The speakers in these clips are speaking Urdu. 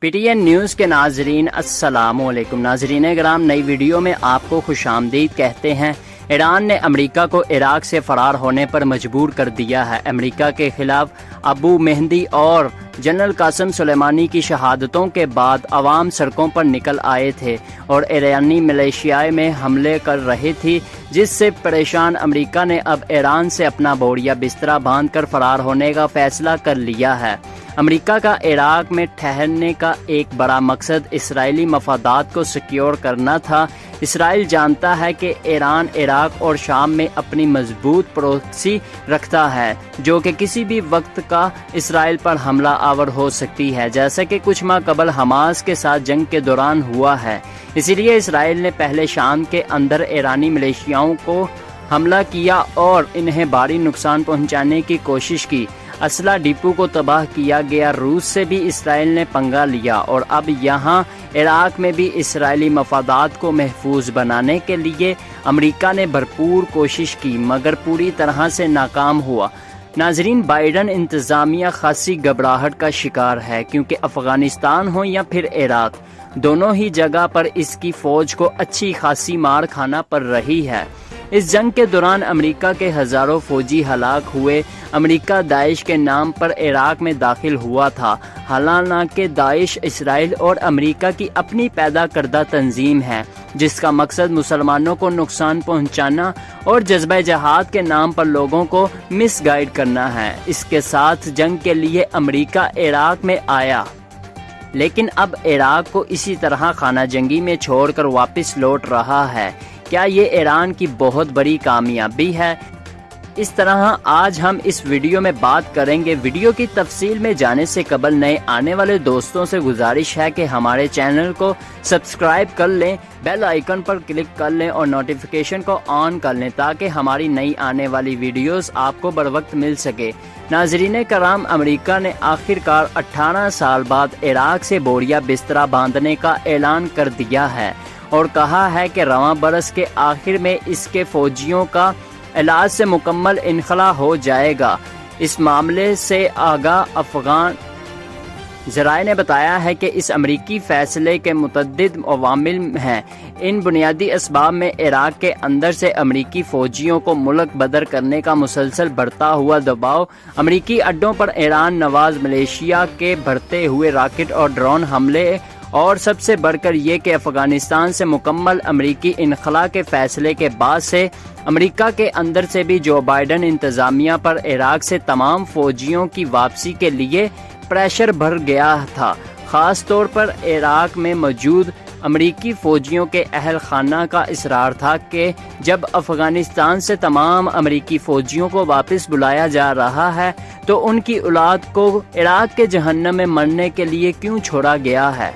پی ٹی این نیوز کے ناظرین السلام علیکم۔ ناظرین کرام، نئی ویڈیو میں آپ کو خوش آمدید کہتے ہیں۔ ایران نے امریکہ کو عراق سے فرار ہونے پر مجبور کر دیا ہے۔ امریکہ کے خلاف ابو مہدی اور جنرل قاسم سلیمانی کی شہادتوں کے بعد عوام سڑکوں پر نکل آئے تھے اور ایرانی ملیشیاء میں حملے کر رہی تھی، جس سے پریشان امریکہ نے اب ایران سے اپنا بوریا بستر باندھ کر فرار ہونے کا فیصلہ کر لیا ہے۔ امریکہ کا عراق میں ٹھہرنے کا ایک بڑا مقصد اسرائیلی مفادات کو سیکیور کرنا تھا۔ اسرائیل جانتا ہے کہ ایران عراق اور شام میں اپنی مضبوط پروکسی رکھتا ہے، جو کہ کسی بھی وقت کا اسرائیل پر حملہ آور ہو سکتی ہے، جیسا کہ کچھ ماہ قبل حماس کے ساتھ جنگ کے دوران ہوا ہے۔ اسی لیے اسرائیل نے پہلے شام کے اندر ایرانی ملیشیاؤں کو حملہ کیا اور انہیں بھاری نقصان پہنچانے کی کوشش کی۔ اسلحہ ڈپو کو تباہ کیا گیا۔ روس سے بھی اسرائیل نے پنگا لیا اور اب یہاں عراق میں بھی اسرائیلی مفادات کو محفوظ بنانے کے لیے امریکہ نے بھرپور کوشش کی، مگر پوری طرح سے ناکام ہوا۔ ناظرین، بائیڈن انتظامیہ خاصی گھبراہٹ کا شکار ہے، کیونکہ افغانستان ہو یا پھر عراق، دونوں ہی جگہ پر اس کی فوج کو اچھی خاصی مار کھانا پڑ رہی ہے۔ اس جنگ کے دوران امریکہ کے ہزاروں فوجی ہلاک ہوئے۔ امریکہ داعش کے نام پر عراق میں داخل ہوا تھا، حالانکہ داعش اسرائیل اور امریکہ کی اپنی پیدا کردہ تنظیم ہے، جس کا مقصد مسلمانوں کو نقصان پہنچانا اور جذبہ جہاد کے نام پر لوگوں کو مس گائیڈ کرنا ہے۔ اس کے ساتھ جنگ کے لیے امریکہ عراق میں آیا، لیکن اب عراق کو اسی طرح خانہ جنگی میں چھوڑ کر واپس لوٹ رہا ہے۔ کیا یہ ایران کی بہت بڑی کامیابی ہے؟ اس طرح آج ہم اس ویڈیو میں بات کریں گے۔ ویڈیو کی تفصیل میں جانے سے قبل نئے آنے والے دوستوں سے گزارش ہے کہ ہمارے چینل کو سبسکرائب کر لیں، بیل آئیکن پر کلک کر لیں اور نوٹیفیکیشن کو آن کر لیں تاکہ ہماری نئی آنے والی ویڈیوز آپ کو بروقت مل سکے۔ ناظرین کرام، امریکہ نے آخرکار 18 سال بعد عراق سے بوریا بستر باندھنے کا اعلان کر دیا ہے اور کہا ہے کہ رواں برس کے آخر میں اس کے فوجیوں کا علاج سے مکمل انخلا ہو جائے گا۔ اس معاملے سے آگاہ افغان ذرائع نے بتایا ہے کہ اس امریکی فیصلے کے متعدد عوامل ہیں۔ ان بنیادی اسباب میں عراق کے اندر سے امریکی فوجیوں کو ملک بدر کرنے کا مسلسل بڑھتا ہوا دباؤ، امریکی اڈوں پر ایران نواز ملیشیا کے بڑھتے ہوئے راکٹ اور ڈرون حملے، اور سب سے بڑھ کر یہ کہ افغانستان سے مکمل امریکی انخلا کے فیصلے کے بعد سے امریکہ کے اندر سے بھی جو بائیڈن انتظامیہ پر عراق سے تمام فوجیوں کی واپسی کے لیے پریشر بڑھ گیا تھا۔ خاص طور پر عراق میں موجود امریکی فوجیوں کے اہل خانہ کا اصرار تھا کہ جب افغانستان سے تمام امریکی فوجیوں کو واپس بلایا جا رہا ہے تو ان کی اولاد کو عراق کے جہنم میں مرنے کے لیے کیوں چھوڑا گیا ہے؟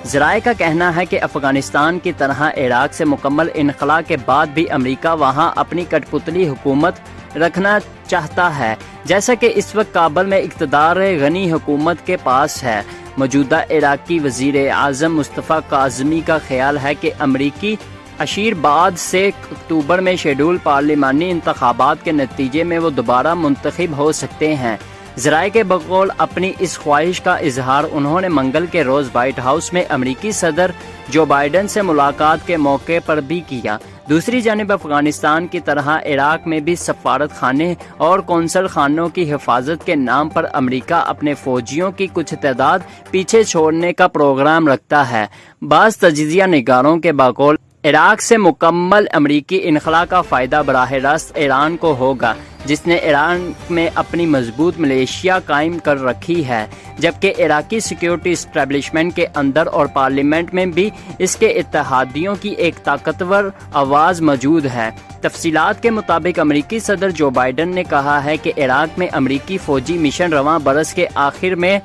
ذرائع کا کہنا ہے کہ افغانستان کی طرح عراق سے مکمل انخلا کے بعد بھی امریکہ وہاں اپنی کٹ پتلی حکومت رکھنا چاہتا ہے، جیسا کہ اس وقت کابل میں اقتدار غنی حکومت کے پاس ہے۔ موجودہ عراقی وزیر اعظم مصطفیٰ کاظمی کا خیال ہے کہ امریکی اشیر بعد سے اکتوبر میں شیڈول پارلیمانی انتخابات کے نتیجے میں وہ دوبارہ منتخب ہو سکتے ہیں۔ ذرائع کے بقول اپنی اس خواہش کا اظہار انہوں نے منگل کے روز وائٹ ہاؤس میں امریکی صدر جو بائیڈن سے ملاقات کے موقع پر بھی کیا۔ دوسری جانب افغانستان کی طرح عراق میں بھی سفارت خانے اور قونصل خانوں کی حفاظت کے نام پر امریکہ اپنے فوجیوں کی کچھ تعداد پیچھے چھوڑنے کا پروگرام رکھتا ہے۔ بعض تجزیہ نگاروں کے بقول عراق سے مکمل امریکی انخلا کا فائدہ براہ راست ایران کو ہوگا، جس نے ایران میں اپنی مضبوط ملیشیا قائم کر رکھی ہے، جبکہ عراقی سیکیورٹی اسٹیبلشمنٹ کے اندر اور پارلیمنٹ میں بھی اس کے اتحادیوں کی ایک طاقتور آواز موجود ہے۔ تفصیلات کے مطابق امریکی صدر جو بائیڈن نے کہا ہے کہ عراق میں امریکی فوجی مشن رواں برس کے آخر میں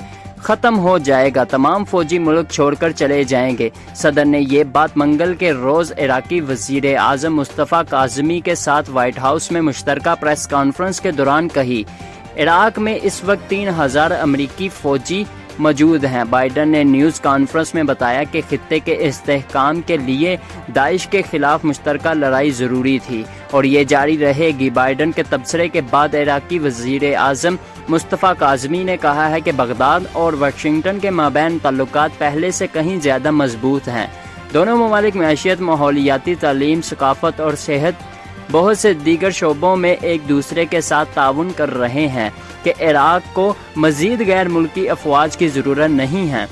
ختم ہو جائے گا، تمام فوجی ملک چھوڑ کر چلے جائیں گے۔ صدر نے یہ بات منگل کے روز عراقی وزیر اعظم مصطفیٰ کاظمی کے ساتھ وائٹ ہاؤس میں مشترکہ پریس کانفرنس کے دوران کہی۔ عراق میں اس وقت 3000 امریکی فوجی موجود ہیں۔ بائیڈن نے نیوز کانفرنس میں بتایا کہ خطے کے استحکام کے لیے داعش کے خلاف مشترکہ لڑائی ضروری تھی اور یہ جاری رہے گی۔ بائیڈن کے تبصرے کے بعد عراقی وزیر اعظم مصطفیٰ کاظمی نے کہا ہے کہ بغداد اور واشنگٹن کے مابین تعلقات پہلے سے کہیں زیادہ مضبوط ہیں۔ دونوں ممالک معیشت، ماحولیاتی، تعلیم، ثقافت اور صحت بہت سے دیگر شعبوں میں ایک دوسرے کے ساتھ تعاون کر رہے ہیں کہ عراق کو مزید غیر ملکی افواج کی ضرورت نہیں ہے۔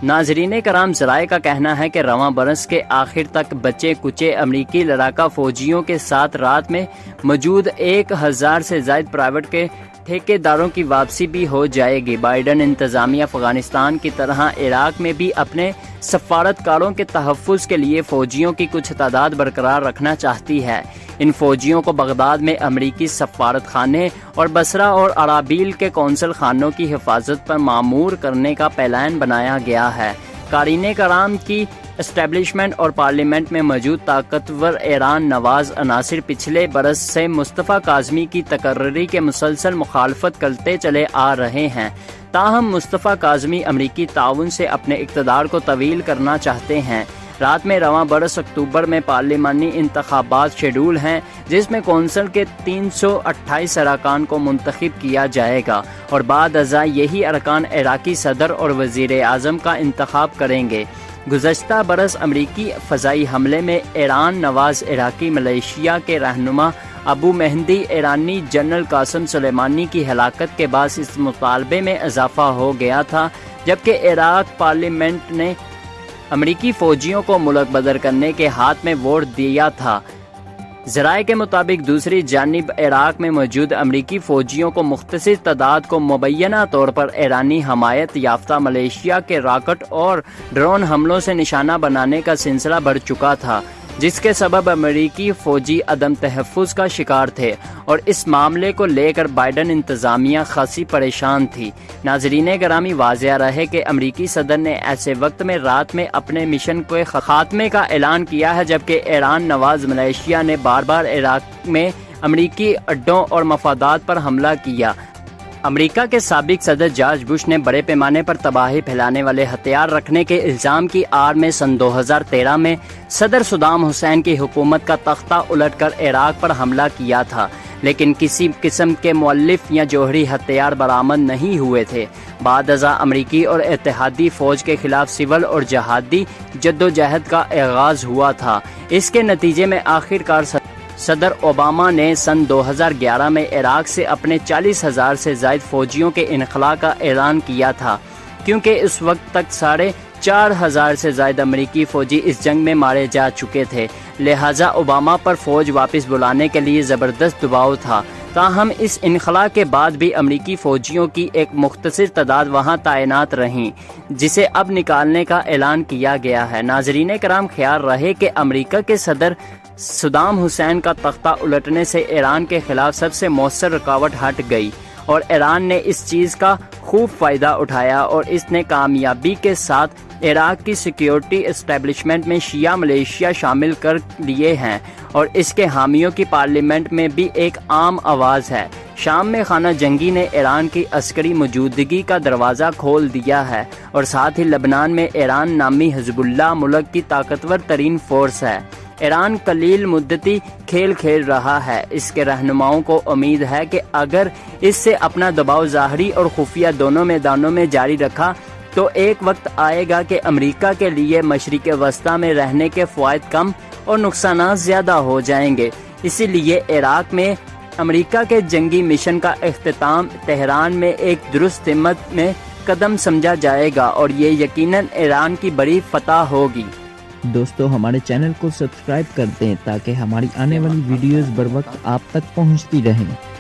ناظرین کرام، ذرائع کا کہنا ہے کہ رواں برس کے آخر تک بچے کچے امریکی لڑاکا فوجیوں کے ساتھ رات میں موجود 1000 سے زائد پرائیویٹ کے ٹھیکیداروں کی واپسی بھی ہو جائے گی۔ بائیڈن انتظامیہ افغانستان کی طرح عراق میں بھی اپنے سفارتکاروں کے تحفظ کے لیے فوجیوں کی کچھ تعداد برقرار رکھنا چاہتی ہے۔ ان فوجیوں کو بغداد میں امریکی سفارت خانے اور بصرہ اور ارابیل کے قونصل خانوں کی حفاظت پر مامور کرنے کا پلان بنایا گیا ہے۔ قارئین کرام کی اسٹیبلشمنٹ اور پارلیمنٹ میں موجود طاقتور ایران نواز عناصر پچھلے برس سے مصطفیٰ کاظمی کی تقرری کے مسلسل مخالفت کرتے چلے آ رہے ہیں۔ تاہم مصطفیٰ کاظمی امریکی تعاون سے اپنے اقتدار کو طویل کرنا چاہتے ہیں۔ رات میں رواں برس اکتوبر میں پارلیمانی انتخابات شیڈول ہیں، جس میں کونسل کے 328 ارکان کو منتخب کیا جائے گا اور بعد ازاں یہی ارکان عراقی صدر اور وزیر اعظم کا انتخاب کریں گے۔ گزشتہ برس امریکی فضائی حملے میں ایران نواز عراقی ملیشیا کے رہنما ابو مہدی ایرانی جنرل قاسم سلیمانی کی ہلاکت کے باعث اس مطالبے میں اضافہ ہو گیا تھا، جبکہ عراق پارلیمنٹ نے امریکی فوجیوں کو ملک بدر کرنے کے ہاتھ میں ووٹ دیا تھا۔ ذرائع کے مطابق دوسری جانب عراق میں موجود امریکی فوجیوں کو مختصر تعداد کو مبینہ طور پر ایرانی حمایت یافتہ ملیشیا کے راکٹ اور ڈرون حملوں سے نشانہ بنانے کا سلسلہ بڑھ چکا تھا، جس کے سبب امریکی فوجی عدم تحفظ کا شکار تھے اور اس معاملے کو لے کر بائیڈن انتظامیہ خاصی پریشان تھی۔ ناظرین گرامی، واضح رہے کہ امریکی صدر نے ایسے وقت میں رات میں اپنے مشن کے خاتمے کا اعلان کیا ہے، جبکہ ایران نواز ملیشیا نے بار بار عراق میں امریکی اڈوں اور مفادات پر حملہ کیا۔ امریکہ کے سابق صدر جارج بش نے بڑے پیمانے پر تباہی پھیلانے والے ہتھیار رکھنے کے الزام کی آڑ میں سن 2013 میں صدر صدام حسین کی حکومت کا تختہ الٹ کر عراق پر حملہ کیا تھا، لیکن کسی قسم کے مؤلف یا جوہری ہتھیار برآمد نہیں ہوئے تھے۔ بعد ازاں امریکی اور اتحادی فوج کے خلاف سول اور جہادی جدوجہد کا آغاز ہوا تھا۔ اس کے نتیجے میں آخرکار صدر اوباما نے سن 2011 میں عراق سے اپنے 40,000 سے زائد فوجیوں کے انخلاء کا اعلان کیا تھا، کیونکہ اس وقت تک 4,500 سے زائد امریکی فوجی اس جنگ میں مارے جا چکے تھے، لہٰذا اوباما پر فوج واپس بلانے کے لیے زبردست دباؤ تھا۔ تاہم اس انخلاء کے بعد بھی امریکی فوجیوں کی ایک مختصر تعداد وہاں تعینات رہیں، جسے اب نکالنے کا اعلان کیا گیا ہے۔ ناظرین کرام، خیال رہے کہ امریکہ کے صدر صدام حسین کا تختہ الٹنے سے ایران کے خلاف سب سے مؤثر رکاوٹ ہٹ گئی اور ایران نے اس چیز کا خوب فائدہ اٹھایا اور اس نے کامیابی کے ساتھ عراق کی سیکیورٹی اسٹیبلشمنٹ میں شیعہ ملیشیا شامل کر لیے ہیں اور اس کے حامیوں کی پارلیمنٹ میں بھی ایک عام آواز ہے۔ شام میں خانہ جنگی نے ایران کی عسکری موجودگی کا دروازہ کھول دیا ہے اور ساتھ ہی لبنان میں ایران نامی حزب اللہ ملک کی طاقتور ترین فورس ہے۔ ایران قلیل مدتی کھیل کھیل رہا ہے۔ اس کے رہنماؤں کو امید ہے کہ اگر اس سے اپنا دباؤ ظاہری اور خفیہ دونوں میدانوں میں جاری رکھا تو ایک وقت آئے گا کہ امریکہ کے لیے مشرق وسطیٰ میں رہنے کے فوائد کم اور نقصانات زیادہ ہو جائیں گے۔ اسی لیے عراق میں امریکہ کے جنگی مشن کا اختتام تہران میں ایک درست ہمت میں قدم سمجھا جائے گا اور یہ یقیناً ایران کی بڑی فتح ہوگی۔ دوستو، ہمارے چینل کو سبسکرائب کر دیں تاکہ ہماری آنے والی ویڈیوز بر وقت آپ تک پہنچتی رہیں۔